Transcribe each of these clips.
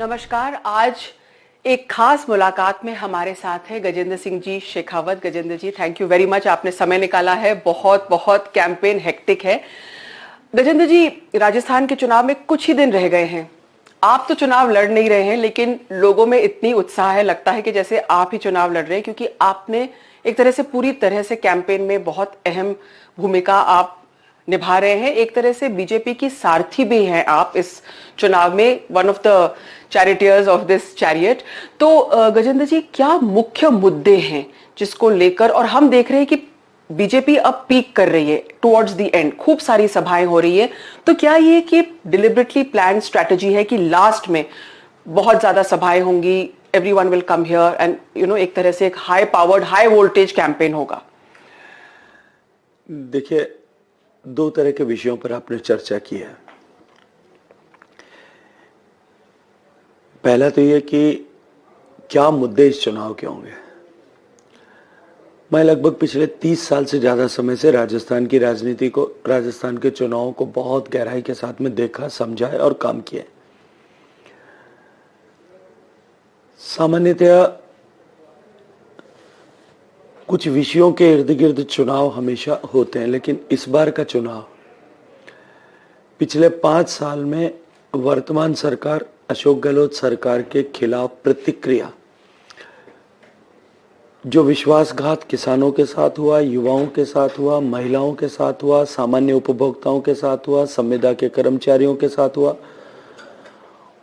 नमस्कार। आज एक खास मुलाकात में हमारे साथ है गजेंद्र सिंह जी शेखावत। गजेंद्र जी, थैंक यू वेरी मच, आपने समय निकाला है। बहुत बहुत कैंपेन हेक्टिक है। गजेंद्र जी, राजस्थान के चुनाव में कुछ ही दिन रह गए हैं। आप तो चुनाव लड़ नहीं रहे हैं, लेकिन लोगों में इतनी उत्साह है, लगता है कि जैसे आप ही चुनाव लड़ रहे हैं, क्योंकि आपने एक तरह से पूरी तरह से कैंपेन में बहुत अहम भूमिका आप निभा रहे हैं। एक तरह से बीजेपी की सारथी भी हैं आप इस चुनाव में, one of the charioteers of this chariot. तो गजेंद्र जी, क्या मुख्य मुद्दे हैं जिसको लेकर, और हम देख रहे हैं कि बीजेपी अब पीक कर रही है टुवर्ड्स द एंड, खूब सारी सभाएं हो रही है, तो क्या ये कि डिलिबरेटली प्लान स्ट्रेटजी है कि लास्ट में बहुत ज्यादा सभाएं होंगी, everyone will come here and एक तरह से एक high powered high voltage campaign होगा? देखिए, दो तरह के विषयों पर आपने चर्चा की है। पहला तो यह कि क्या मुद्दे इस चुनाव के होंगे। मैं लगभग पिछले 30 साल से ज्यादा समय से राजस्थान की राजनीति को, राजस्थान के चुनावों को बहुत गहराई के साथ में देखा, समझा है और काम किया। सामान्यतया कुछ विषयों के इर्द गिर्द चुनाव हमेशा होते हैं, लेकिन इस बार का चुनाव पिछले 5 साल में वर्तमान सरकार, अशोक गहलोत सरकार के खिलाफ प्रतिक्रिया, जो विश्वासघात किसानों के साथ हुआ, युवाओं के साथ हुआ, महिलाओं के साथ हुआ, सामान्य उपभोक्ताओं के साथ हुआ, संविदा के कर्मचारियों के साथ हुआ,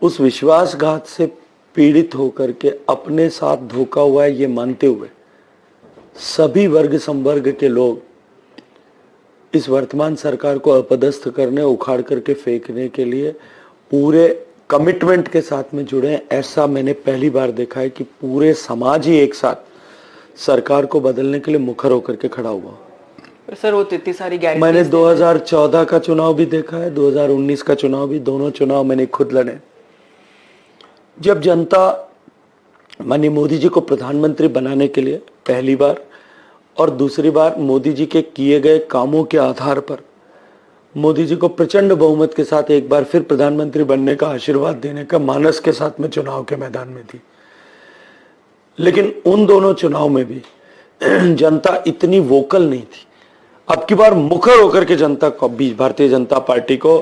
उस विश्वासघात से पीड़ित होकर के अपने साथ धोखा हुआ है ये मानते हुए सभी वर्ग संवर्ग के लोग इस वर्तमान सरकार को अपदस्थ करने, उखाड़ करके फेंकने के लिए पूरे कमिटमेंट के साथ में जुड़े हैं। ऐसा मैंने पहली बार देखा है कि पूरे समाज ही एक साथ सरकार को बदलने के लिए मुखर होकर के खड़ा हुआ। सर, वो इतनी सारी गारंटी मैंने 2014 का चुनाव भी देखा है, 2019 का चुनाव भी, दोनों चुनाव मैंने खुद लड़े। जब जनता माननीय मोदी जी को प्रधानमंत्री बनाने के लिए पहली बार और दूसरी बार मोदी जी के किए गए कामों के आधार पर मोदी जी को प्रचंड बहुमत के साथ एक बार फिर प्रधानमंत्री बनने का आशीर्वाद देने का मानस के साथ में चुनाव के मैदान में थी, लेकिन उन दोनों चुनाव में भी जनता इतनी वोकल नहीं थी। अब की बार मुखर होकर के जनता को, भारतीय जनता पार्टी को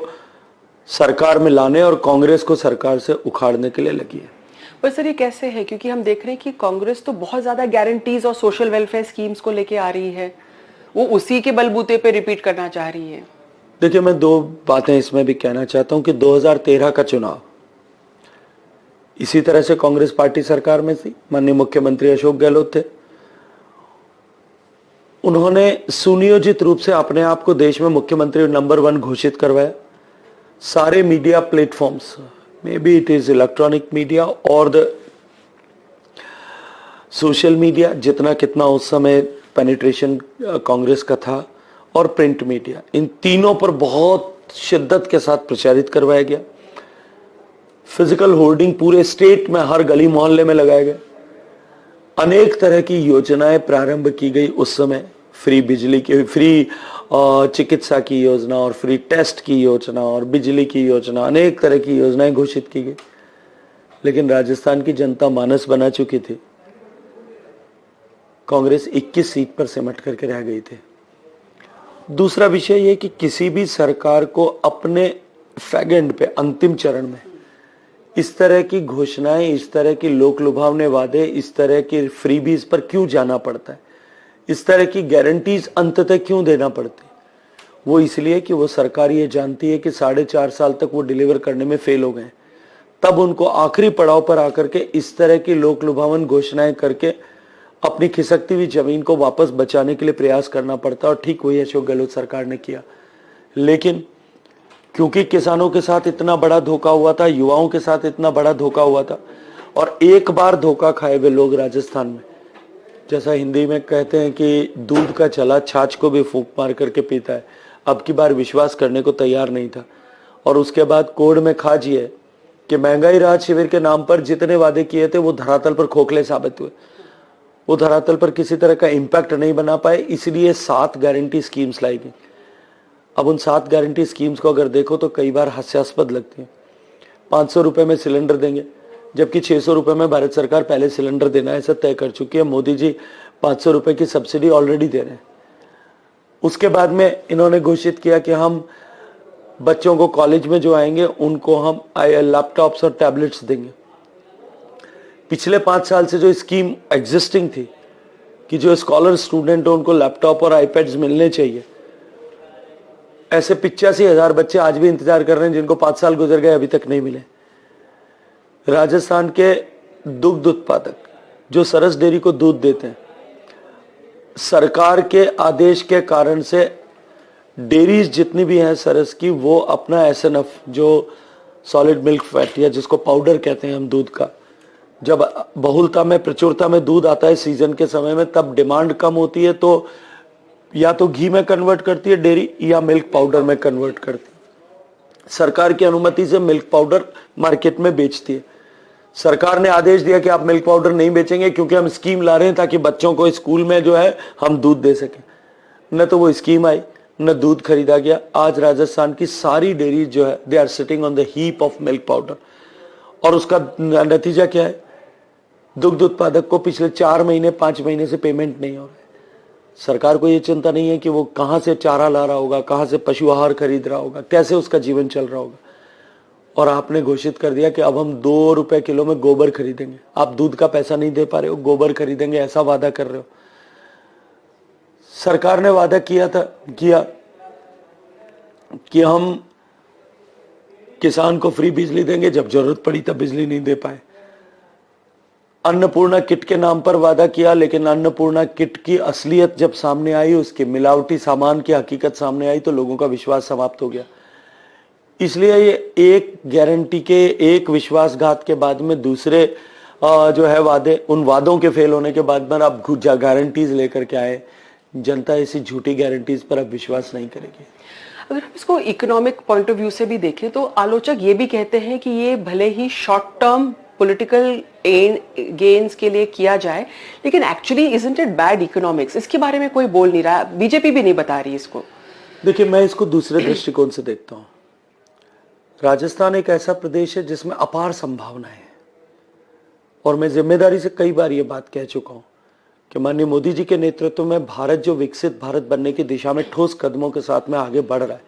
सरकार में लाने और कांग्रेस को सरकार से उखाड़ने के लिए लगी है। पर सर, ये कैसे है? क्योंकि हम देख रहे हैं कि कांग्रेस तो बहुत ज्यादा गारंटीज और सोशल वेलफेयर स्कीम्स को लेके आ रही है, वो उसी के बलबूते पे रिपीट करना चाह रही है। देखिए, मैं दो बातें इसमें भी कहना चाहता हूं कि 2013 का चुनाव इसी तरह से कांग्रेस पार्टी सरकार में थी, माननीय मुख्यमंत्री अशोक गहलोत थे। उन्होंने सुनियोजित रूप से अपने आप को देश में मुख्यमंत्री नंबर 1 घोषित करवाया। सारे media platforms, may be it is electronic media और द सोशल मीडिया, जितना कितना उस समय पेनिट्रेशन कांग्रेस का था, और प्रिंट मीडिया, इन तीनों पर बहुत शिद्दत के साथ प्रचारित करवाया गया। फिजिकल होर्डिंग पूरे स्टेट में हर गली मोहल्ले में लगाए गए। अनेक तरह की योजनाएं प्रारंभ की गई उस समय, फ्री बिजली की, फ्री चिकित्सा की योजना और फ्री टेस्ट की योजना और बिजली की योजना, अनेक तरह की योजनाएं घोषित की गई। लेकिन राजस्थान की जनता मानस बना चुकी थी। कांग्रेस 21 सीट पर सिमट करके रह गई थी। दूसरा विषय यह कि किसी भी सरकार को अपने फैगेंड पे, अंतिम चरण में इस तरह की घोषणाएं, इस तरह की लोक लुभावने वादे, इस तरह की फ्रीबीज पर क्यों जाना पड़ता है, इस तरह की गारंटीज अंततः क्यों देना पड़ती? वो इसलिए कि वो सरकार ये जानती है कि 4.5 साल तक वो डिलीवर करने में फेल हो गए। तब उनको आखिरी पड़ाव पर आकर के इस तरह की लोक लुभावन घोषणाएं करके अपनी खिसकती हुई जमीन को वापस बचाने के लिए प्रयास करना पड़ता, और ठीक वही अशोक गहलोत सरकार ने किया। लेकिन क्योंकि किसानों के साथ इतना बड़ा धोखा हुआ था, युवाओं के साथ इतना बड़ा धोखा हुआ था, और एक बार धोखा खाए हुए लोग राजस्थान में, जैसा हिंदी में कहते हैं कि दूध का चला छाछ को भी फूंक मार करके पीता है, अब की बार विश्वास करने को तैयार नहीं था। और उसके बाद कोड में खाज ये है कि महंगाई राहत शिविर के नाम पर जितने वादे किए थे वो धरातल पर खोखले साबित हुए, वो धरातल पर किसी तरह का इंपैक्ट नहीं बना पाए, इसलिए 7 गारंटी स्कीम्स लाई गई। अब उन 7 गारंटी स्कीम्स को अगर देखो तो कई बार हास्यास्पद लगती है। 500 रुपए में सिलेंडर देंगे, जबकि 600 रुपए में भारत सरकार पहले सिलेंडर देना ऐसा तय कर चुकी है। मोदी जी 500 रुपए की सब्सिडी ऑलरेडी दे रहे हैं। उसके बाद में इन्होंने घोषित किया कि हम बच्चों को कॉलेज में जो आएंगे उनको हम लैपटॉप्स और टैबलेट्स देंगे। पिछले 5 साल से जो स्कीम एग्जिस्टिंग थी कि जो स्कॉलर स्टूडेंट हो उनको लैपटॉप और आईपैड्स मिलने चाहिए, ऐसे 85,000 बच्चे आज भी इंतजार कर रहे हैं जिनको 5 साल गुजर गए, अभी तक नहीं मिले। राजस्थान के दुग्ध उत्पादक जो सरस डेयरी को दूध देते हैं, सरकार के आदेश के कारण से डेयरीज जितनी भी हैं सरस की, वो अपना एसएनएफ जो सॉलिड मिल्क फैट या जिसको पाउडर कहते हैं हम दूध का, जब बहुलता में प्रचुरता में दूध आता है सीजन के समय में, तब डिमांड कम होती है तो या तो घी में कन्वर्ट करती है डेयरी या मिल्क पाउडर में कन्वर्ट करती है। सरकार की अनुमति से मिल्क पाउडर मार्केट में बेचती है। सरकार ने आदेश दिया कि आप मिल्क पाउडर नहीं बेचेंगे क्योंकि हम स्कीम ला रहे हैं ताकि बच्चों को स्कूल में जो है हम दूध दे सकें। न तो वो स्कीम आई न दूध खरीदा गया। आज राजस्थान की सारी डेयरी जो है they are sitting on the heap of milk powder. और उसका नतीजा क्या है? दुग्ध उत्पादक को पिछले 4 महीने 5 महीने से पेमेंट नहीं हो रहा है। सरकार को ये चिंता नहीं है कि वो कहां से चारा ला रहा होगा, कहां से पशु आहार खरीद रहा होगा, कैसे उसका जीवन चल रहा होगा। और आपने घोषित कर दिया कि अब हम 2 रुपए किलो में गोबर खरीदेंगे। आप दूध का पैसा नहीं दे पा रहे हो, गोबर खरीदेंगे ऐसा वादा कर रहे हो। सरकार ने वादा किया कि हम किसान को फ्री बिजली देंगे, जब जरूरत पड़ी तब बिजली नहीं दे पाए। अन्नपूर्णा किट के नाम पर वादा किया, लेकिन अन्नपूर्णा किट की असलियत जब सामने आई, उसके मिलावटी सामान की हकीकत सामने आई, तो लोगों का विश्वास समाप्त हो गया। इसलिए ये एक गारंटी के, एक विश्वासघात के बाद में दूसरे जो है वादे, उन वादों के फेल होने के बाद में अब गारंटीज लेकर के आए। जनता ऐसी झूठी गारंटीज पर अब विश्वास नहीं करेगी। अगर हम इसको इकोनॉमिक पॉइंट ऑफ व्यू से भी देखें तो आलोचक ये भी कहते हैं कि ये भले ही शॉर्ट टर्म पॉलिटिकल गेन्स के लिए किया जाए, लेकिन actually isn't it bad economics? इसके बारे में कोई बोल नहीं रहा, बीजेपी भी नहीं बता रही इसको। देखिए, मैं इसको दूसरे दृष्टिकोण से देखता हूं। राजस्थान एक ऐसा प्रदेश है जिसमें अपार संभावनाएं हैं, और मैं जिम्मेदारी से कई बार ये बात कह चुका हूं कि माननीय मोदी जी के नेतृत्व में भारत जो विकसित भारत बनने की दिशा में ठोस कदमों के साथ में आगे बढ़ रहा है,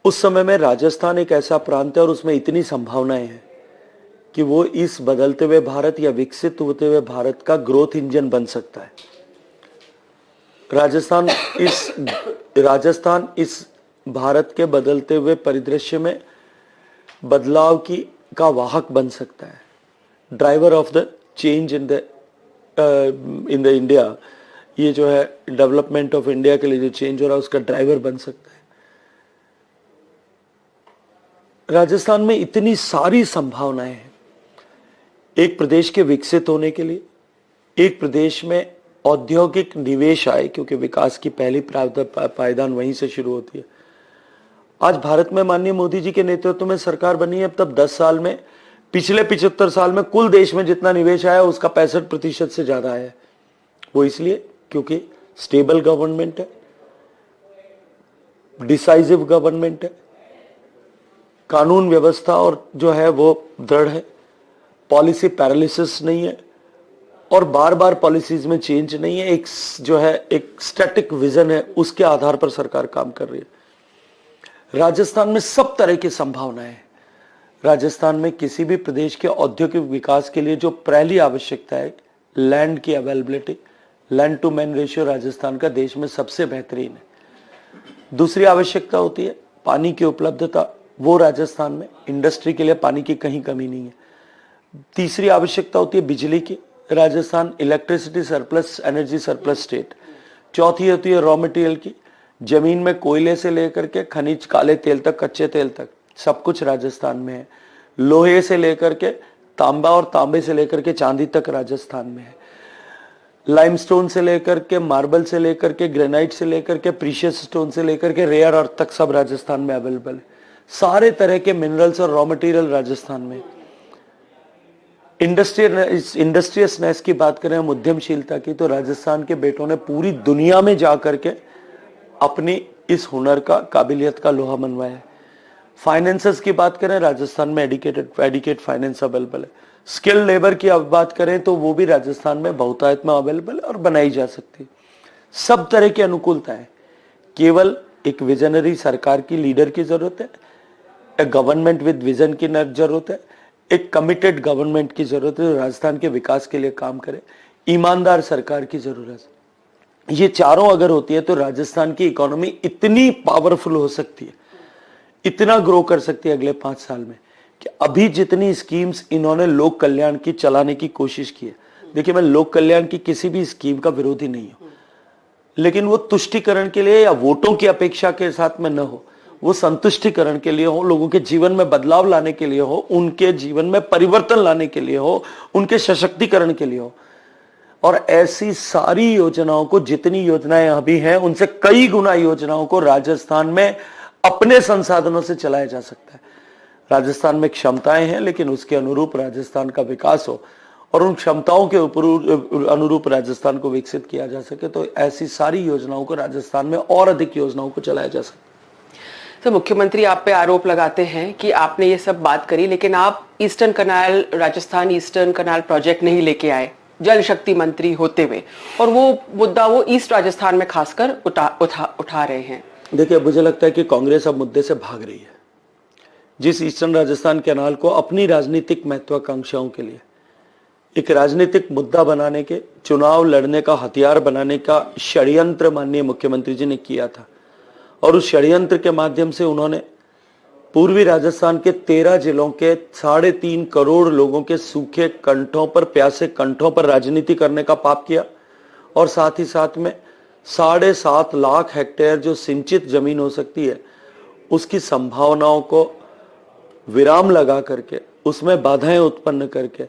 उस समय में राजस्थान एक ऐसा प्रांत है और उसमें इतनी संभावनाएं हैं कि वो इस बदलते हुए भारत या विकसित होते हुए भारत का ग्रोथ इंजन बन सकता है। राजस्थान इस भारत के बदलते हुए परिदृश्य में बदलाव का वाहक बन सकता है, driver of the change in the India. ये जो है डेवलपमेंट ऑफ इंडिया के लिए जो चेंज हो रहा है उसका ड्राइवर बन सकता है। राजस्थान में इतनी सारी संभावनाएं हैं एक प्रदेश के विकसित होने के लिए, एक प्रदेश में औद्योगिक निवेश आए, क्योंकि विकास की पहली पायदान वहीं से शुरू होती है। आज भारत में माननीय मोदी जी के नेतृत्व में सरकार बनी है, अब तब 10 साल में, पिछले 75 साल में कुल देश में जितना निवेश आया उसका 65% से ज्यादा आया है। वो इसलिए क्योंकि स्टेबल गवर्नमेंट है, डिसाइसिव गवर्नमेंट है, कानून व्यवस्था और जो है वो दृढ़ है, पॉलिसी पैरालिसिस नहीं है और बार बार पॉलिसीज में चेंज नहीं है, एक जो है एक स्टैटिक विजन है, उसके आधार पर सरकार काम कर रही है। राजस्थान में सब तरह की संभावनाएं हैं। राजस्थान में किसी भी प्रदेश के औद्योगिक विकास के लिए जो पहली आवश्यकता है, लैंड की availability, land to man ratio Rajasthan का देश में सबसे बेहतरीन है। दूसरी आवश्यकता होती है पानी की उपलब्धता, वो राजस्थान में इंडस्ट्री के लिए पानी की कहीं कमी नहीं है। तीसरी आवश्यकता होती है बिजली की, Rajasthan electricity surplus, energy surplus state. चौथी होती है रॉ मटेरियल की, जमीन में कोयले से लेकर के खनिज, काले तेल तक, कच्चे तेल तक सब कुछ राजस्थान में है। लोहे से लेकर के तांबा और तांबे से लेकर के चांदी तक राजस्थान में है। लाइमस्टोन से लेकर के मार्बल से लेकर के ग्रेनाइट से लेकर के प्रीशियस स्टोन से लेकर के रेयर अर्थ तक सब राजस्थान में अवेलेबल है। सारे तरह के मिनरल्स और रॉ मटेरियल राजस्थान में। इंडस्ट्रियसनेस की बात करें हम, उद्यमशीलता की, तो राजस्थान के बेटों ने पूरी दुनिया में जाकर के अपनी इस हुनर का, काबिलियत का लोहा मनवाया है। फाइनेंसेस की बात करें, राजस्थान में एडिकेट फाइनेंस अवेलेबल है। स्किल लेबर की अब बात करें तो वो भी राजस्थान में बहुतायत में अवेलेबल है और बनाई जा सकती है। सब तरह की अनुकूलता है, केवल एक विजनरी सरकार की लीडर की जरूरत है, एक गवर्नमेंट विद विजन की जरूरत है, एक कमिटेड गवर्नमेंट की जरूरत है जो राजस्थान के विकास के लिए काम करे, ईमानदार सरकार की जरूरत है। ये चारों अगर होती है तो राजस्थान की इकोनॉमी इतनी पावरफुल हो सकती है, इतना ग्रो कर सकती है अगले 5 साल में कि अभी जितनी स्कीम्स इन्होंने लोक कल्याण की चलाने की कोशिश की है। देखिए, मैं लोक कल्याण की किसी भी स्कीम का विरोधी नहीं हूं, लेकिन वो तुष्टिकरण के लिए या वोटों की अपेक्षा के साथ में न हो, वो संतुष्टिकरण के लिए हो, लोगों के जीवन में बदलाव लाने के लिए हो, उनके जीवन में परिवर्तन लाने के लिए हो, उनके सशक्तिकरण के लिए हो। और ऐसी सारी योजनाओं को, जितनी योजनाएं अभी हैं उनसे कई गुना योजनाओं को राजस्थान में अपने संसाधनों से चलाया जा सकता है। राजस्थान में क्षमताएं हैं, लेकिन उसके अनुरूप राजस्थान का विकास हो और उन क्षमताओं के अनुरूप राजस्थान को विकसित किया जा सके, तो ऐसी सारी योजनाओं को राजस्थान में और अधिक योजनाओं को चलाया जा सकता है। तो मुख्यमंत्री आप पे आरोप लगाते हैं कि आपने ये सब बात करी, लेकिन आप ईस्टर्न कनाल, राजस्थान ईस्टर्न कनाल प्रोजेक्ट नहीं लेके आए जल शक्ति मंत्री होते हुए, और वो मुद्दा वो ईस्ट राजस्थान में खासकर उठा रहे हैं। देखिए, मुझे लगता है कि कांग्रेस अब मुद्दे से भाग रही है। जिस ईस्टर्न राजस्थान कैनाल को अपनी राजनीतिक महत्वाकांक्षाओं के लिए एक राजनीतिक मुद्दा बनाने के, चुनाव लड़ने का हथियार बनाने का षड्यंत्र माननीय मुख्यमंत्री जी ने किया था, और उस षड्यंत्र के माध्यम से उन्होंने पूर्वी राजस्थान के 13 जिलों के 3.5 करोड़ लोगों के सूखे कंठों पर, प्यासे कंठों पर राजनीति करने का पाप किया। और साथ ही साथ में 7.5 लाख हेक्टेयर जो सिंचित जमीन हो सकती है, उसकी संभावनाओं को विराम लगा करके, उसमें बाधाएं उत्पन्न करके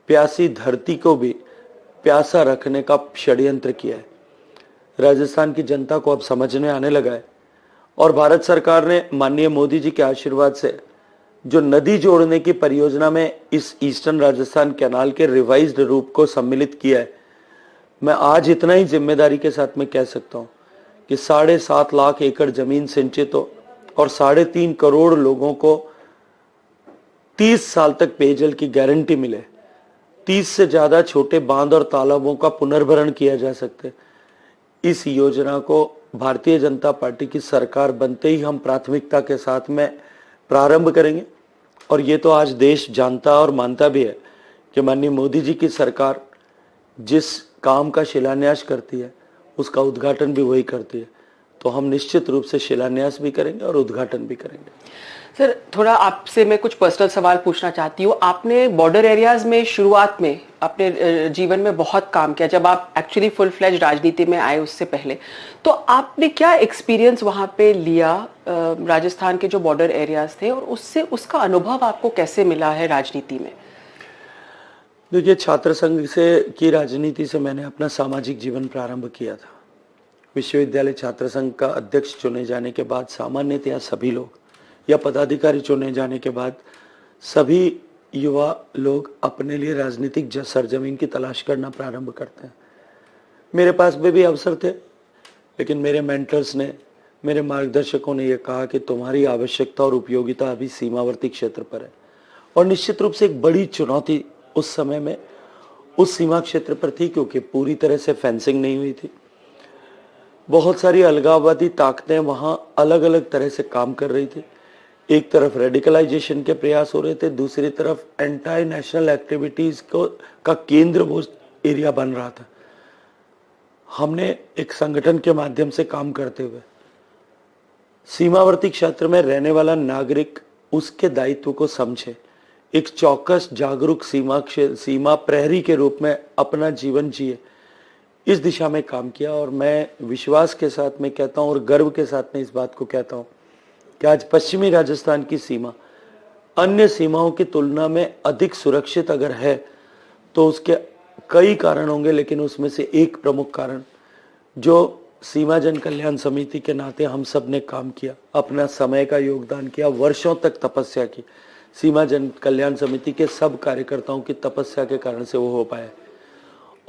प्यासी धरती को भी प्यासा रखने का षड्यंत्र किया है। राजस्थान की जनता को अब समझने आने लगा है, और भारत सरकार ने माननीय मोदी जी के आशीर्वाद से जो नदी जोड़ने की परियोजना में इस ईस्टर्न राजस्थान कैनाल के रिवाइज्ड रूप को सम्मिलित किया है। मैं आज इतना ही जिम्मेदारी के साथ में कह सकता हूं कि 7.5 लाख एकड़ जमीन सिंचित हो और 3.5 करोड़ लोगों को 30 साल तक पेयजल की गारंटी मिले, 30 से ज्यादा छोटे बांध और तालाबों का पुनर्भरण किया जा सकते। इस योजना को भारतीय जनता पार्टी की सरकार बनते ही हम प्राथमिकता के साथ में प्रारंभ करेंगे। और ये तो आज देश जानता और मानता भी है कि माननीय मोदी जी की सरकार जिस काम का शिलान्यास करती है उसका उद्घाटन भी वही करती है। तो हम निश्चित रूप से शिलान्यास भी करेंगे और उद्घाटन भी करेंगे। सर, थोड़ा आपसे मैं कुछ पर्सनल सवाल पूछना चाहती हूँ। आपने बॉर्डर एरियाज में शुरुआत में अपने जीवन में बहुत काम किया, जब आप एक्चुअली फुल फ्लेज राजनीति में आए उससे पहले, तो आपने क्या एक्सपीरियंस वहां पे लिया, राजस्थान के जो बॉर्डर एरियाज थे, और उससे उसका अनुभव आपको कैसे मिला है राजनीति में? देखिए, छात्र संघ से की राजनीति से मैंने अपना सामाजिक जीवन प्रारंभ किया था। विश्वविद्यालय छात्र संघ का अध्यक्ष चुने जाने के बाद सामान्यतया सभी लोग, या पदाधिकारी चुने जाने के बाद सभी युवा लोग अपने लिए राजनीतिक सरजमीन की तलाश करना प्रारंभ करते हैं। मेरे पास भी अवसर थे, लेकिन मेरे मेंटर्स ने, मेरे मार्गदर्शकों ने यह कहा कि तुम्हारी आवश्यकता और उपयोगिता अभी सीमावर्ती क्षेत्र पर है। और निश्चित रूप से एक बड़ी चुनौती उस समय में उस सीमा क्षेत्र पर थी, क्योंकि पूरी तरह से फेंसिंग नहीं हुई थी। बहुत सारी अलगाववादी ताकतें वहां अलग अलग तरह से काम कर रही थी। एक तरफ रेडिकलाइजेशन के प्रयास हो रहे थे, दूसरी तरफ एंटी नेशनल एक्टिविटीज का केंद्र वो एरिया बन रहा था। हमने एक संगठन के माध्यम से काम करते हुए सीमावर्ती क्षेत्र में रहने वाला नागरिक उसके दायित्व को समझे, एक चौकस जागरूक सीमा प्रहरी के रूप में अपना जीवन जिए, इस दिशा में काम किया। और मैं विश्वास के साथ में कहता हूं और गर्व के साथ में इस बात को कहता हूं कि आज पश्चिमी राजस्थान की सीमा अन्य सीमाओं की तुलना में अधिक सुरक्षित अगर है तो उसके कई कारण होंगे, लेकिन उसमें से एक प्रमुख कारण जो सीमा जन कल्याण समिति के नाते हम सब ने काम किया, अपना समय का योगदान किया, वर्षों तक तपस्या की, सीमा जन कल्याण समिति के सब कार्यकर्ताओं की तपस्या के कारण से वो हो पाया।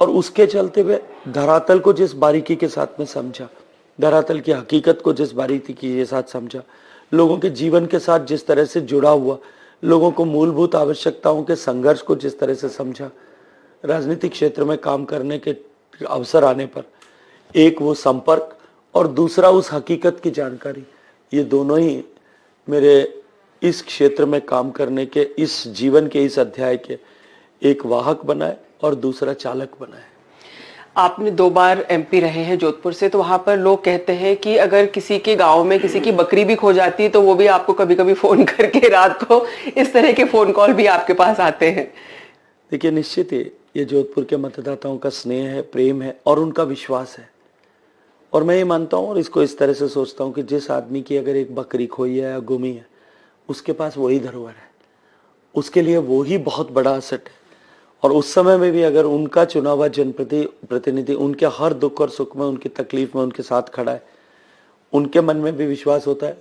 और उसके चलते हुए धरातल को जिस बारीकी के साथ में समझा, धरातल की हकीकत को जिस बारीकी के साथ समझा, लोगों के जीवन के साथ जिस तरह से जुड़ा हुआ, लोगों को मूलभूत आवश्यकताओं के संघर्ष को जिस तरह से समझा, राजनीतिक क्षेत्र में काम करने के अवसर आने पर एक वो संपर्क और दूसरा उस हकीकत की जानकारी, ये दोनों ही मेरे इस क्षेत्र में काम करने के, इस जीवन के इस अध्याय के एक वाहक बनाए और दूसरा चालक बनाए। आपने 2 बार एमपी रहे हैं जोधपुर से, तो वहां पर लोग कहते हैं कि अगर किसी के गांव में किसी की बकरी भी खो जाती है तो वो भी आपको कभी कभी फोन करके रात को इस तरह के फोन कॉल भी आपके पास आते हैं। देखिए, निश्चित ही ये जोधपुर के मतदाताओं का स्नेह है, प्रेम है और उनका विश्वास है। और मैं ये मानता हूँ और इसको इस तरह से सोचता हूँ कि जिस आदमी की अगर एक बकरी खोई है या गुमी है, उसके पास वही धरोहर है, उसके लिए वो ही बहुत बड़ा असेट है। और उस समय में भी अगर उनका चुना हुआ जनप्रतिनिधि उनके हर दुख और सुख में, उनकी तकलीफ में उनके साथ खड़ा है, उनके मन में भी विश्वास होता है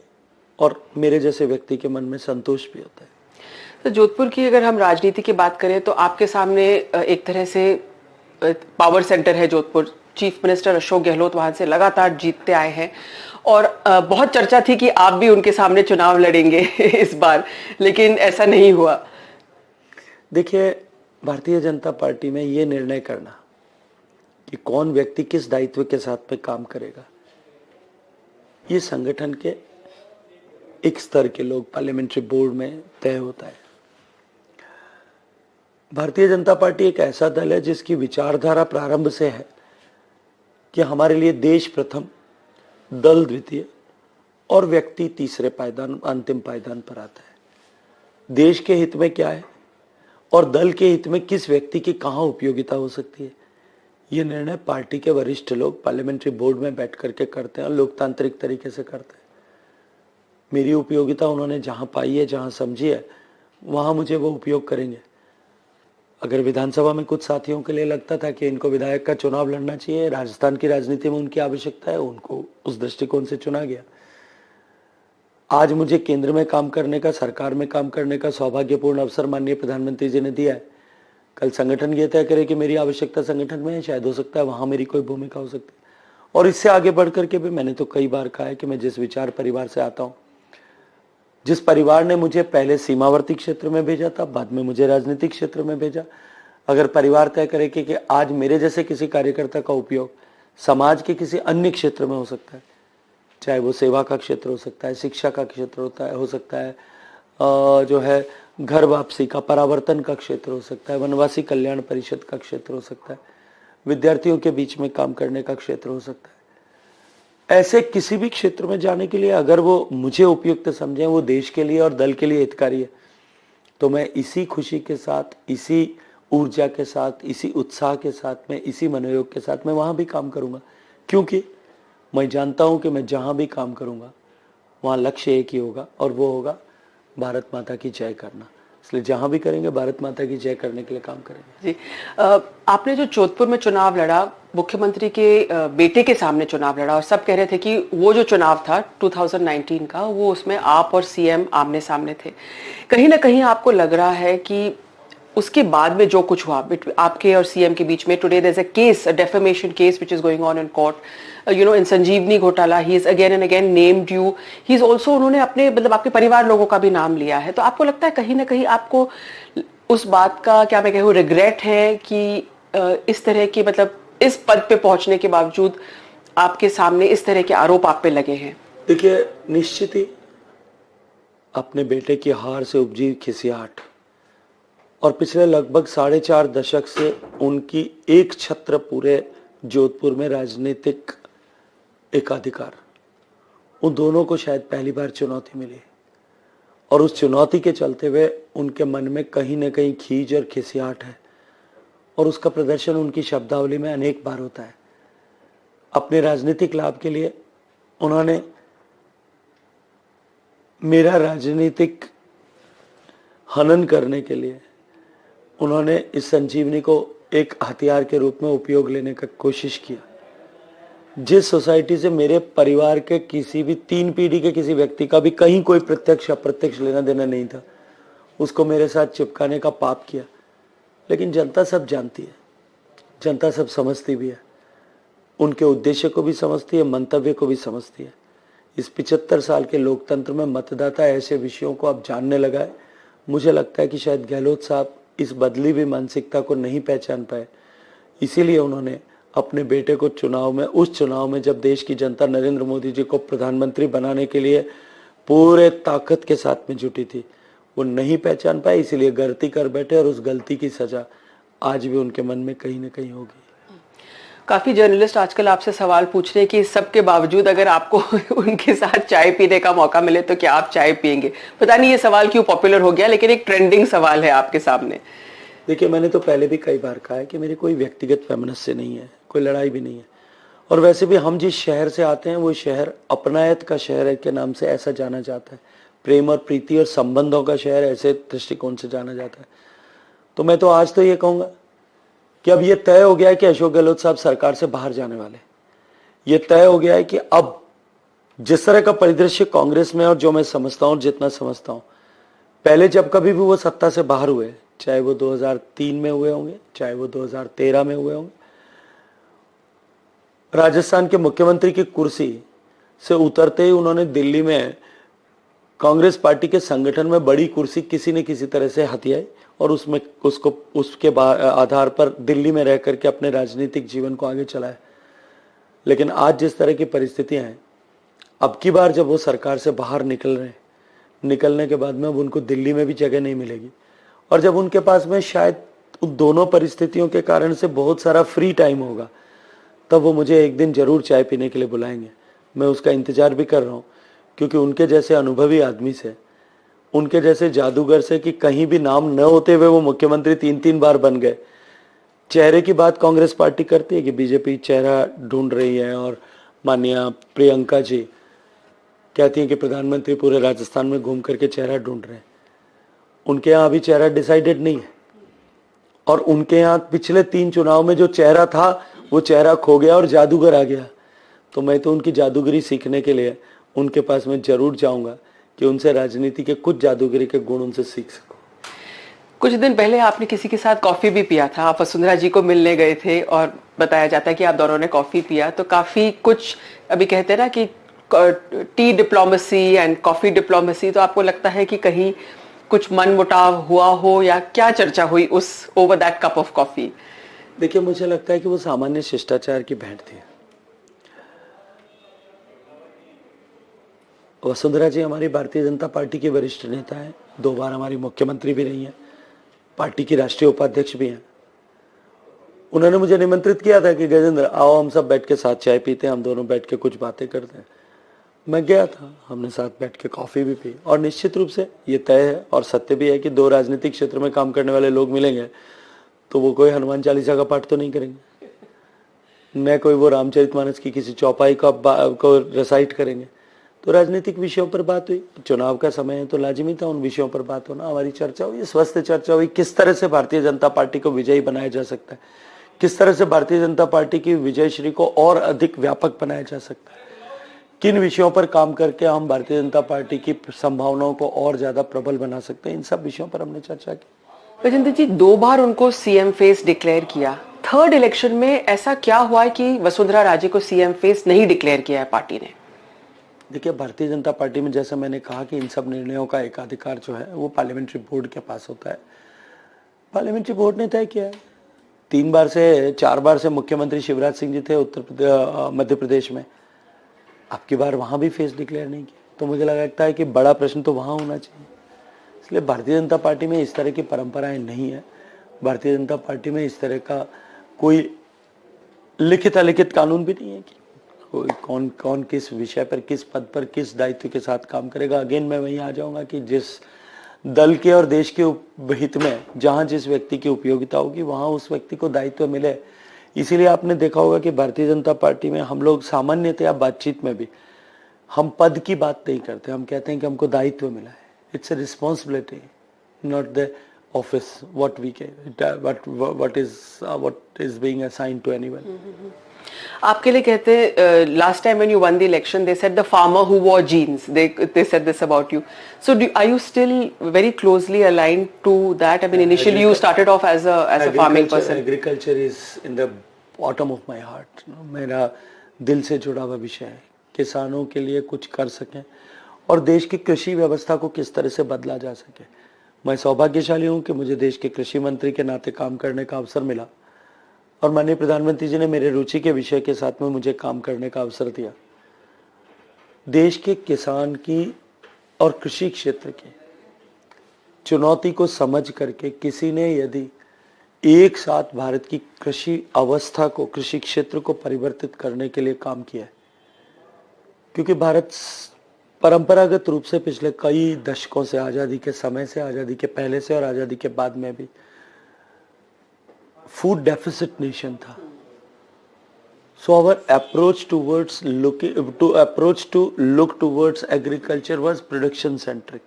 और मेरे जैसे व्यक्ति के मन में संतोष भी होता है। तो जोधपुर की अगर हम राजनीति की बात करें तो आपके सामने एक तरह से पावर सेंटर है जोधपुर। चीफ मिनिस्टर अशोक गहलोत वहां से लगातार जीतते आए हैं और बहुत चर्चा थी कि आप भी उनके सामने चुनाव लड़ेंगे इस बार, लेकिन ऐसा नहीं हुआ। देखिए, भारतीय जनता पार्टी में ये निर्णय करना कि कौन व्यक्ति किस दायित्व के साथ में काम करेगा, ये संगठन के एक स्तर के लोग पार्लियामेंट्री बोर्ड में तय होता है। भारतीय जनता पार्टी एक ऐसा दल है जिसकी विचारधारा प्रारंभ से है कि हमारे लिए देश प्रथम, दल द्वितीय और व्यक्ति तीसरे पायदान, अंतिम पायदान पर आता है। देश के हित में क्या है और दल के हित में किस व्यक्ति की कहाँ उपयोगिता हो सकती है, ये निर्णय पार्टी के वरिष्ठ लोग पार्लियामेंट्री बोर्ड में बैठ करके करते हैं और लोकतांत्रिक तरीके से करते हैं। मेरी उपयोगिता उन्होंने जहां पाई है, जहां समझी है, वहां मुझे वो उपयोग करेंगे। अगर विधानसभा में कुछ साथियों के लिए लगता था कि इनको विधायक का चुनाव लड़ना चाहिए, राजस्थान की राजनीति में उनकी आवश्यकता है, उनको उस दृष्टिकोण से चुना गया। आज मुझे केंद्र में काम करने का, सरकार में काम करने का सौभाग्यपूर्ण अवसर माननीय प्रधानमंत्री जी ने दिया है। कल संगठन ये तय करे कि मेरी आवश्यकता संगठन में है, शायद हो सकता है वहां मेरी कोई भूमिका हो सकती है। और इससे आगे बढ़ करके भी मैंने तो कई बार कहा है कि मैं जिस विचार परिवार से आता हूं, जिस परिवार ने मुझे पहले सीमावर्ती क्षेत्र में भेजा था, बाद में मुझे राजनीतिक क्षेत्र में भेजा, अगर परिवार तय करे कि आज मेरे जैसे किसी कार्यकर्ता का उपयोग समाज के किसी अन्य क्षेत्र में हो सकता है, चाहे वो सेवा का क्षेत्र हो सकता है, शिक्षा का क्षेत्र हो सकता है, जो है घर वापसी का, परावर्तन का क्षेत्र हो सकता है, वनवासी कल्याण परिषद का क्षेत्र हो सकता है, विद्यार्थियों के बीच में काम करने का क्षेत्र हो सकता है। ऐसे किसी भी क्षेत्र में जाने के लिए अगर वो मुझे उपयुक्त समझें, वो देश के लिए और दल के लिए हितकारी है, तो मैं इसी खुशी के साथ, इसी ऊर्जा के साथ, इसी उत्साह के साथ में, इसी मनोयोग के साथ मैं वहां भी काम करूंगा। क्योंकि मैं जानता हूं कि मैं जहां भी काम करूंगा वहां लक्ष्य एक ही होगा और वो होगा भारत माता की जय करना। इसलिए जहां भी करेंगे भारत माता की जय करने के लिए काम करेंगे। जी, आपने जो जोधपुर में चुनाव लड़ा, मुख्यमंत्री के बेटे के सामने चुनाव लड़ा और सब कह रहे थे कि वो जो चुनाव था 2019 का, वो उसमें आप और सीएम आमने सामने थे। कहीं ना कहीं आपको लग रहा है कि उसके बाद में जो कुछ हुआ आपके और सीएम के बीच में, today there is a case, a defamation case which is going on in court, in Sanjivani घोटाला, he is again and again named you, he is also, उन्होंने अपने मतलब आपके परिवार लोगों का भी नाम लिया है। तो आपको लगता है कहीं ना कहीं आपको उस बात का, क्या मैं कहूँ, रिग्रेट है कि इस तरह की, मतलब इस पद पे पहुंचने के बावजूद आपके सामने इस तरह के आरोप आप पे लगे हैं? देखिए, निश्चित ही अपने बेटे की हार से उपजी खिसियाहट और पिछले लगभग 4.5 दशक से उनकी एक छत्र पूरे जोधपुर में राजनीतिक एकाधिकार, उन दोनों को शायद पहली बार चुनौती मिली और उस चुनौती के चलते हुए उनके मन में कहीं ना कहीं खींच और खिसियाहट है और उसका प्रदर्शन उनकी शब्दावली में अनेक बार होता है। अपने राजनीतिक लाभ के लिए उन्होंने मेरा राजनीतिक हनन करने के लिए उन्होंने इस संजीवनी को एक हथियार के रूप में उपयोग लेने का कोशिश किया। जिस सोसाइटी से मेरे परिवार के किसी भी 3 पीढ़ी के किसी व्यक्ति का भी कहीं कोई प्रत्यक्ष अप्रत्यक्ष लेना देना नहीं था, उसको मेरे साथ चिपकाने का पाप किया। लेकिन जनता सब जानती है, जनता सब समझती भी है, उनके उद्देश्य को भी समझती है, मंतव्य को भी समझती है। इस 75 साल के लोकतंत्र में मतदाता ऐसे विषयों को अब जानने लगा है। मुझे लगता है कि शायद गहलोत साहब इस बदली हुई मानसिकता को नहीं पहचान पाए, इसीलिए उन्होंने अपने बेटे को उस चुनाव में जब देश की जनता नरेंद्र मोदी जी को प्रधानमंत्री बनाने के लिए पूरे ताकत के साथ में जुटी थी, वो नहीं पहचान पाए, इसीलिए गलती कर बैठे और उस गलती की सजा आज भी उनके मन में कहीं ना कहीं होगी। काफी जर्नलिस्ट आजकल आपसे सवाल पूछ रहे हैं कि सबके बावजूद अगर आपको उनके साथ चाय पीने का मौका मिले तो क्या आप चाय पिएंगे? पता नहीं ये सवाल क्यों पॉपुलर हो गया, लेकिन एक ट्रेंडिंग सवाल है आपके सामने। देखिए, मैंने तो पहले भी कई बार कहा है कि मेरी कोई व्यक्तिगत फेमिनिस्ट नहीं है, कोई लड़ाई भी नहीं है, और वैसे भी हम जिस शहर से आते हैं वो शहर अपनायत का शहर है के नाम से ऐसा जाना जाता है, प्रेम और प्रीति और संबंधों का शहर ऐसे दृष्टिकोण से जाना जाता है। तो मैं तो आज तो ये कहूंगा कि अब ये तय हो गया है कि अशोक गहलोत साहब सरकार से बाहर जाने वाले। ये तय हो गया है कि अब जिस तरह का परिदृश्य कांग्रेस में, और जो मैं समझता हूं, जितना समझता हूं, पहले जब कभी भी वो सत्ता से बाहर हुए, चाहे वो 2003 में हुए होंगे, चाहे वो 2013 में हुए होंगे, राजस्थान के मुख्यमंत्री की कुर्सी से उतरते ही उन्होंने दिल्ली में कांग्रेस पार्टी के संगठन में बड़ी कुर्सी किसी न किसी तरह से हथियाई और उसके आधार पर दिल्ली में रह करके अपने राजनीतिक जीवन को आगे चलाया। लेकिन आज जिस तरह की परिस्थितियां हैं, अब की बार जब वो सरकार से बाहर निकलने के बाद में अब उनको दिल्ली में भी जगह नहीं मिलेगी, और जब उनके पास में शायद उन दोनों परिस्थितियों के कारण से बहुत सारा फ्री टाइम होगा, तब वो मुझे एक दिन जरूर चाय पीने के लिए बुलाएंगे। मैं उसका इंतजार भी कर रहा हूँ, क्योंकि उनके जैसे अनुभवी आदमी से, उनके जैसे जादूगर से, कि कहीं भी नाम न होते हुए वो मुख्यमंत्री 3-3 बार बन गए। चेहरे की बात कांग्रेस पार्टी करती है कि बीजेपी चेहरा ढूंढ रही है, और माननीय प्रियंका जी कहती हैं कि प्रधानमंत्री पूरे राजस्थान में घूम करके चेहरा ढूंढ रहे हैं। उनके यहाँ अभी चेहरा डिसाइडेड नहीं है, और उनके यहाँ पिछले 3 चुनाव में जो चेहरा था वो चेहरा खो गया और जादूगर आ गया। तो मैं तो उनकी जादूगरी सीखने के लिए उनके पास में जरूर जाऊंगा कि उनसे राजनीति के कुछ जादूगरी के गुण उनसे सीख सकूं। कुछ दिन पहले आपने किसी के साथ कॉफी भी पिया था, आप वसुंधरा जी को मिलने गए थे और बताया जाता है कि आप दोनों ने कॉफी पिया, तो काफी कुछ अभी कहते हैं ना कि T diplomacy and coffee diplomacy, तो आपको लगता है कि कहीं कुछ मन मुटाव हुआ हो, या क्या चर्चा हुई उस over that cup of coffee? देखिए, मुझे लगता है कि वो सामान्य शिष्टाचार की भेंट थी। वसुंधरा जी हमारी भारतीय जनता पार्टी की वरिष्ठ नेता हैं, 2 बार हमारी मुख्यमंत्री भी रही हैं, पार्टी की राष्ट्रीय उपाध्यक्ष भी हैं। उन्होंने मुझे निमंत्रित किया था कि गजेंद्र आओ, हम सब बैठ के साथ चाय पीते हैं, हम दोनों बैठ के कुछ बातें करते हैं। मैं गया था, हमने साथ बैठ के कॉफी भी पी, और निश्चित रूप से ये तय है और सत्य भी है कि 2 राजनीतिक क्षेत्र में काम करने वाले लोग मिलेंगे तो वो कोई हनुमान चालीसा का पाठ तो नहीं करेंगे, न कोई वो रामचरितमानस की किसी चौपाई को रिसाइट करेंगे। तो राजनीतिक विषयों पर बात हुई, चुनाव का समय है तो लाजिमी था उन विषयों पर बात होना। हमारी चर्चा हुई, स्वस्थ चर्चा हुई, किस तरह से भारतीय जनता पार्टी को विजयी बनाया जा सकता है, किस तरह से भारतीय जनता पार्टी की विजयश्री को और अधिक व्यापक बनाया जा सकता है, किन विषयों पर काम करके हम भारतीय जनता पार्टी की संभावनाओं को और ज्यादा प्रबल बना सकते हैं, इन सब विषयों पर हमने चर्चा की। गजेंद्र जी, 2 बार उनको सीएम फेस डिक्लेयर किया, 3rd इलेक्शन में ऐसा क्या हुआ है कि वसुंधरा राजे को सीएम फेस नहीं डिक्लेयर किया है पार्टी ने? देखिए, भारतीय जनता पार्टी में जैसा मैंने कहा कि इन सब निर्णयों का एकाधिकार जो है वो पार्लियामेंट्री बोर्ड के पास होता है। पार्लियामेंट्री बोर्ड ने तय किया है। 3 बार से 4 बार से मुख्यमंत्री शिवराज सिंह जी थे मध्य प्रदेश में, अब की बार वहां भी फेस डिक्लेयर नहीं किया, तो मुझे लगता है कि बड़ा प्रश्न तो वहां होना चाहिए। इसलिए भारतीय जनता पार्टी में इस तरह की परंपराएं नहीं है। भारतीय जनता पार्टी में इस तरह का कोई लिखित अलिखित कानून भी नहीं है कि कौन किस विषय पर, किस पद पर, किस दायित्व के साथ काम करेगा। अगेन मैं वहीं आ जाऊंगा कि जिस दल के और देश के हित में जहां जिस व्यक्ति की उपयोगिता होगी वहां उस व्यक्ति को दायित्व मिले। इसीलिए आपने देखा होगा कि भारतीय जनता पार्टी में हम लोग सामान्यतया बातचीत में भी हम पद की बात नहीं करते, हम कहते हैं कि हमको दायित्व मिला है। It's a responsibility, not the office what is being assigned to anyone. आपके लिए कहते हैं, last time when you won the election they said the farmer who wore jeans, they said this about you, so are you still very closely aligned to that? I mean initially you started off as a farming person. Agriculture is in the bottom of my heart. मेरा दिल से जुड़ा हुआ विषय है किसानों के लिए कुछ कर सकें और देश की कृषि व्यवस्था को किस तरह से बदला जा सके। मैं सौभाग्यशाली हूं कि मुझे देश के कृषि मंत्री के नाते काम करने का अवसर मिला और माननीय प्रधानमंत्री जी ने मेरे रुचि के विषय के साथ में मुझे काम करने का अवसर दिया। देश के किसान की और कृषि क्षेत्र की चुनौती को समझ करके किसी ने यदि एक साथ भारत की कृषि अवस्था को, कृषि क्षेत्र को परिवर्तित करने के लिए काम किया है, क्योंकि भारत परंपरागत रूप से पिछले कई दशकों से, आजादी के समय से, आजादी के पहले से और आजादी के बाद में भी फूड डेफिसिट नेशन था। So our approach to look towards agriculture was production centric.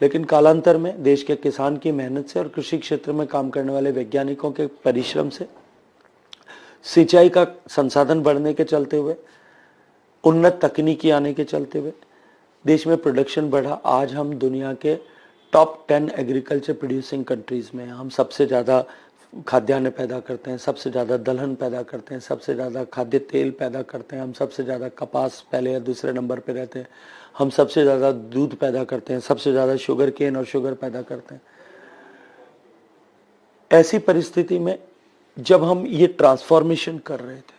लेकिन कालांतर में देश के किसान की मेहनत से और कृषि क्षेत्र में काम करने वाले वैज्ञानिकों के परिश्रम से, सिंचाई का संसाधन बढ़ने के चलते हुए, उन्नत तकनीकी आने के चलते हुए देश में प्रोडक्शन बढ़ा। आज हम दुनिया के टॉप 10 एग्रीकल्चर प्रोड्यूसिंग कंट्रीज में, हम सबसे ज़्यादा खाद्यान्न पैदा करते हैं, सबसे ज़्यादा दलहन पैदा करते हैं, सबसे ज़्यादा खाद्य तेल पैदा करते हैं, हम सबसे ज़्यादा कपास पहले या दूसरे नंबर पे रहते हैं, हम सबसे ज़्यादा दूध पैदा करते हैं, सबसे ज़्यादा शुगर केन और शुगर पैदा करते हैं। ऐसी परिस्थिति में जब हम ये ट्रांसफॉर्मेशन कर रहे थे,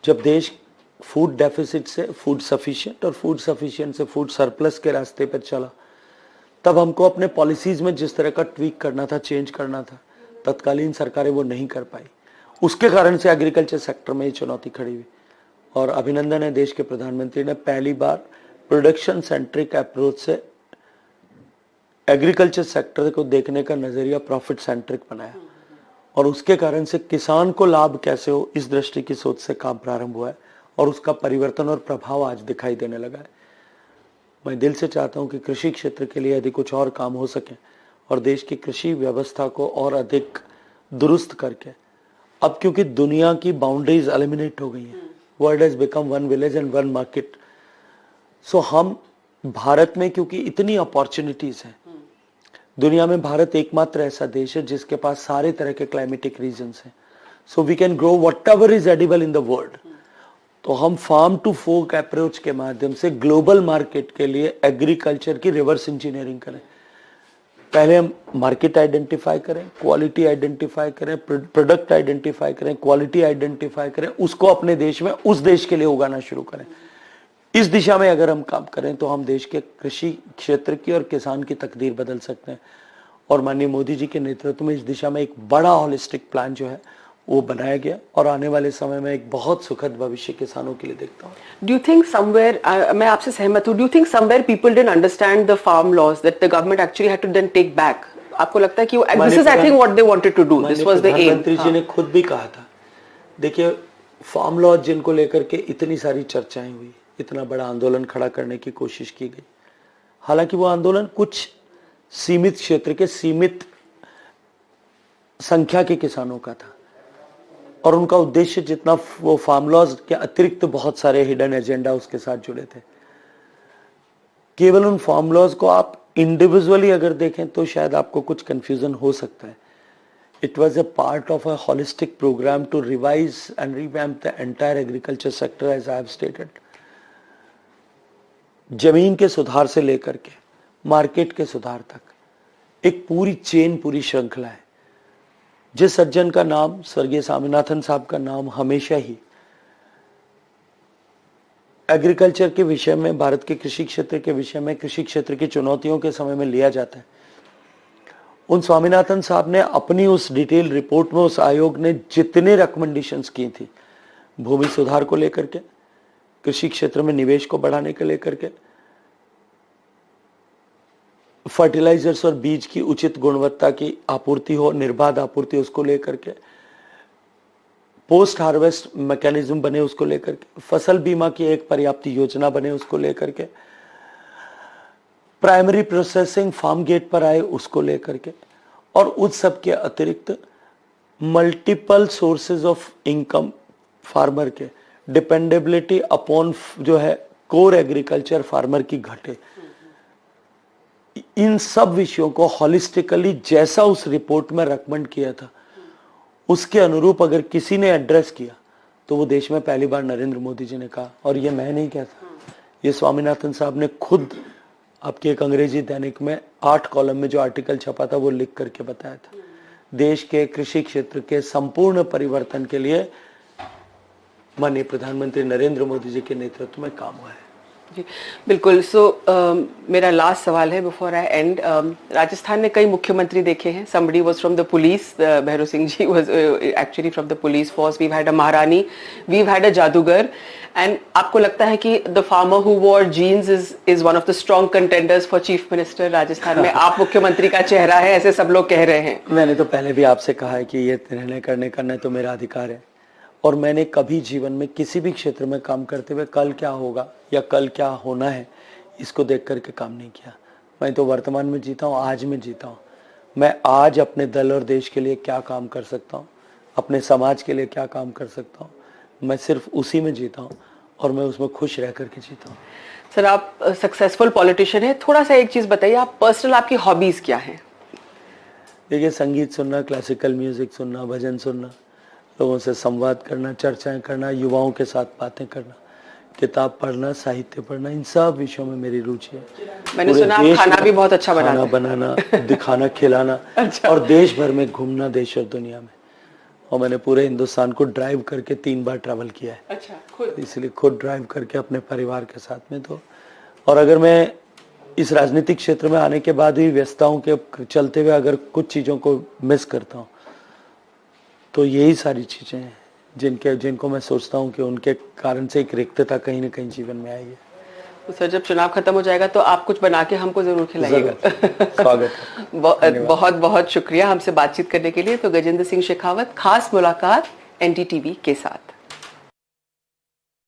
जब देश फूड डेफिसिट से फूड सफिशिएंट और फूड सफिशिएंट से फूड सरप्लस के रास्ते पर चला, तब हमको अपने पॉलिसीज में जिस तरह का ट्वीक करना था, चेंज करना था, तत्कालीन सरकारें वो नहीं कर पाई। उसके कारण से एग्रीकल्चर सेक्टर में ये चुनौती खड़ी हुई और अभिनंदन है, देश के प्रधानमंत्री ने पहली बार प्रोडक्शन सेंट्रिक अप्रोच से एग्रीकल्चर सेक्टर को देखने का नजरिया प्रॉफिट सेंट्रिक बनाया और उसके कारण से किसान को लाभ कैसे हो, इस दृष्टि की सोच से काम प्रारंभ हुआ है और उसका परिवर्तन और प्रभाव आज दिखाई देने लगा है। मैं दिल से चाहता हूं कि कृषि क्षेत्र के लिए यदि कुछ और काम हो सके और देश की कृषि व्यवस्था को और अधिक दुरुस्त करके, अब क्योंकि दुनिया की बाउंड्रीज एलिमिनेट हो गई हैं, world has become one village and one market, so हम भारत में क्योंकि इतनी अपॉर्चुनिटीज हैं, दुनिया में भारत एकमात्र ऐसा देश है जिसके पास सारे तरह के क्लाइमेटिक रीजन्स हैं, so we can grow whatever is edible in the world. तो हम फार्म टू फोक अप्रोच के माध्यम से ग्लोबल मार्केट के लिए एग्रीकल्चर की रिवर्स इंजीनियरिंग करें। पहले हम मार्केट आइडेंटिफाई करें, क्वालिटी आइडेंटिफाई करें, प्रोडक्ट आइडेंटिफाई करें, क्वालिटी आइडेंटिफाई करें, उसको अपने देश में उस देश के लिए उगाना शुरू करें। इस दिशा में अगर हम काम करें तो हम देश के कृषि क्षेत्र की और किसान की तकदीर बदल सकते हैं और माननीय मोदी जी के नेतृत्व में इस दिशा में एक बड़ा होलिस्टिक प्लान जो है वो बनाया गया और आने वाले समय में एक बहुत सुखद भविष्य किसानों के लिए देखता हूँ। Do you think somewhere, मैं आपसे सहमत हूँ, do you think somewhere people didn't understand the farm laws that the government actually had to then take back? आपको लगता है कि this is I think what they wanted to do, this was the aim। प्रधानमंत्री जी ने खुद भी कहा था, देखिए फार्म लॉ जिनको लेकर के इतनी सारी चर्चाएं हुई, इतना बड़ा आंदोलन खड़ा करने की कोशिश की गई, हालांकि वो आंदोलन कुछ सीमित क्षेत्र के सीमित संख्या के किसानों का था और उनका उद्देश्य जितना, वो फार्म लॉज के अतिरिक्त बहुत सारे हिडन एजेंडा उसके साथ जुड़े थे। केवल उन फार्म लॉज को आप इंडिविजुअली अगर देखें तो शायद आपको कुछ कंफ्यूजन हो सकता है। It was a part of a holistic program to revise and revamp the entire agriculture sector as I have stated. जमीन के सुधार से लेकर के मार्केट के सुधार तक एक पूरी चेन, पूरी श्रृंखला है। जिस सज्जन का नाम, स्वर्गीय स्वामीनाथन साहब का नाम हमेशा ही एग्रीकल्चर के विषय में, भारत के कृषि क्षेत्र के विषय में, कृषि क्षेत्र की चुनौतियों के समय में लिया जाता है, उन स्वामीनाथन साहब ने अपनी उस डिटेल रिपोर्ट में, उस आयोग ने जितने रिकमेंडेशंस की थी भूमि सुधार को लेकर के, कृषि क्षेत्र में निवेश को बढ़ाने के लेकर के, फर्टिलाइजर्स और बीज की उचित गुणवत्ता की आपूर्ति हो, निर्बाध आपूर्ति उसको लेकर के, पोस्ट हार्वेस्ट मैकेनिज्म बने उसको लेकर के, फसल बीमा की एक पर्याप्त योजना बने उसको लेकर के, प्राइमरी प्रोसेसिंग फार्म गेट पर आए उसको लेकर के, और उस सब के अतिरिक्त multiple sources of income farmer के, डिपेंडेबिलिटी अपॉन जो है कोर एग्रीकल्चर फार्मर की घटे, इन सब विषयों को हॉलिस्टिकली जैसा उस रिपोर्ट में रेकमेंड किया था उसके अनुरूप अगर किसी ने एड्रेस किया तो वो देश में पहली बार नरेंद्र मोदी जी ने कहा, और ये मैं नहीं कहता, ये स्वामीनाथन साहब ने खुद आपके एक अंग्रेजी दैनिक में 8 कॉलम में जो आर्टिकल छपा था वो लिख करके बताया था। देश के कृषि क्षेत्र के संपूर्ण परिवर्तन के लिए माननीय प्रधानमंत्री नरेंद्र मोदी जी के नेतृत्व में काम हुआ है। जी बिल्कुल। सो मेरा लास्ट सवाल है बिफोर आई एंड। राजस्थान ने कई मुख्यमंत्री देखे हैं। Somebody was from the police, Bhairav Singh ji was actually from the police force. We had a maharani, we had अ जादूगर। एंड आपको लगता है कि the farmer who wore jeans is one of the strong contenders for chief minister Rajasthan में? आप मुख्यमंत्री का चेहरा है, ऐसे सब लोग कह रहे हैं। मैंने तो पहले भी आपसे कहा है कि ये निर्णय करना तो मेरा अधिकार है, और मैंने कभी जीवन में किसी भी क्षेत्र में काम करते हुए कल क्या होगा या कल क्या होना है इसको देख करके काम नहीं किया। मैं तो वर्तमान में जीता हूँ, आज में जीता हूँ। मैं आज अपने दल और देश के लिए क्या काम कर सकता हूँ, अपने समाज के लिए क्या काम कर सकता हूँ, मैं सिर्फ उसी में जीता हूँ और मैं उसमें खुश रह करके जीता हूँ। सर, आप सक्सेसफुल पॉलिटिशियन है, थोड़ा सा एक चीज बताइए, आप पर्सनल आपकी हॉबीज क्या हैं? देखिए, संगीत सुनना, क्लासिकल म्यूजिक सुनना, भजन सुनना, लोगों से संवाद करना, चर्चाएं करना, युवाओं के साथ बातें करना, किताब पढ़ना, साहित्य पढ़ना, इन सब विषयों में मेरी रुचि है। मैंने सुना आप खाना भी बहुत अच्छा बनाते हैं। खाना बनाना, दिखाना, खिलाना अच्छा। और देश भर में घूमना, देश और दुनिया में। और मैंने पूरे हिंदुस्तान को ड्राइव करके 3 बार ट्रैवल किया है। अच्छा, खुद? इसलिए खुद ड्राइव करके अपने परिवार के साथ में। तो और अगर मैं इस राजनीतिक क्षेत्र में आने के बाद भी व्यस्तताओं के चलते हुए अगर कुछ चीज़ों को मिस करता हूँ तो यही सारी चीज़ें हैं जिनको मैं सोचता हूँ कि उनके कारण से एक रिक्तता कहीं ना कहीं जीवन में आई है। तो सर, जब चुनाव खत्म हो जाएगा तो आप कुछ बना के हमको जरूर खिलाइएगा। स्वागत है। बहुत बहुत शुक्रिया हमसे बातचीत करने के लिए। तो गजेंद्र सिंह शेखावत, खास मुलाकात NDTV के साथ।